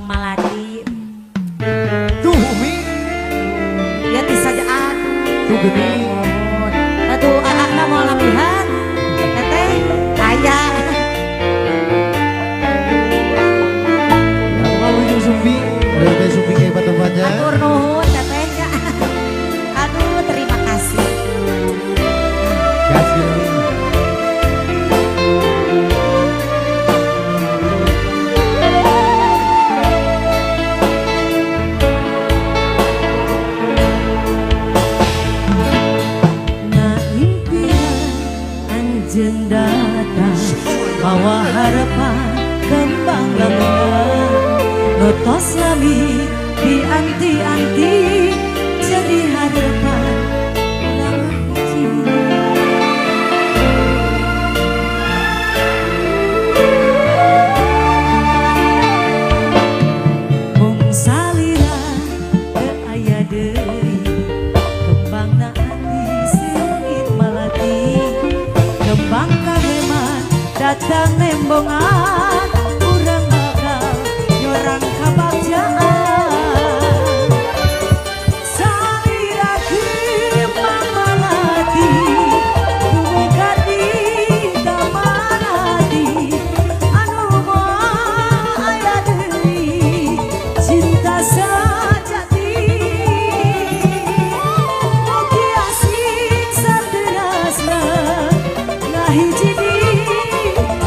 Maladi. Tuh Umi. Ya disajaan. Tuh gede. Aduh anak mau latihan. Teteh ayah. Ya kalau Ujung Sumbi. Udah Teh Sumbi kayak tempatnya. Atur nuhun tetehnya. Aduh terima kasih. Kasih Umi. Anjeun datang bawa harapan kembang gamelan notos lami dianti-anti jadi harapan ulang hiji. Mung salira teu aya deui kembangna ati seungit malati kembang kaheman datang nembongan urang bakal nyorang kabagjaan salira kembang malati buka di damanati anu moal aya deui cinta sajati mugi asing saterasna ngahiji di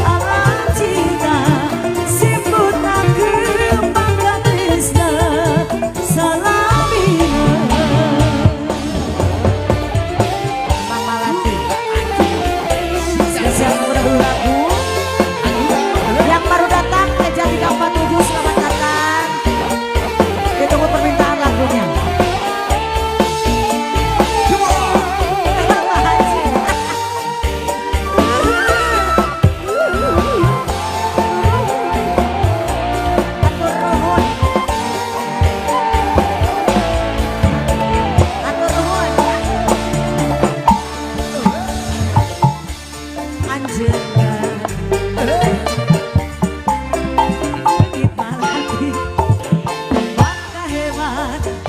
alam cinta siputna kembang tresna salamina Mama Lati spesial lagu yang baru datang ke Jati 47 selamat datang ditunggu permintaan lagunya.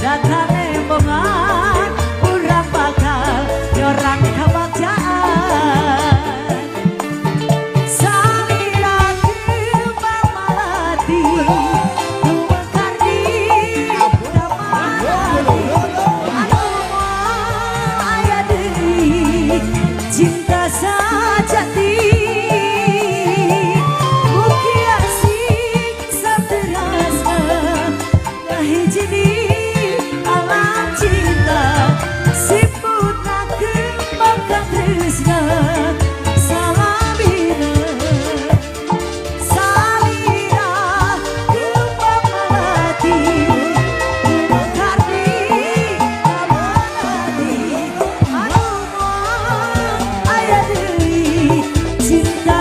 Datang nembongan urang bakal nyorang kabagjaan salira kembang malati tumekar di damanati anu moal aya deui cinta sajati mugi asing saterasna ngahiji di alam cinta siputna kembang tresna salamina salira kembang malati tumekar di damanati anu moal aya deui cinta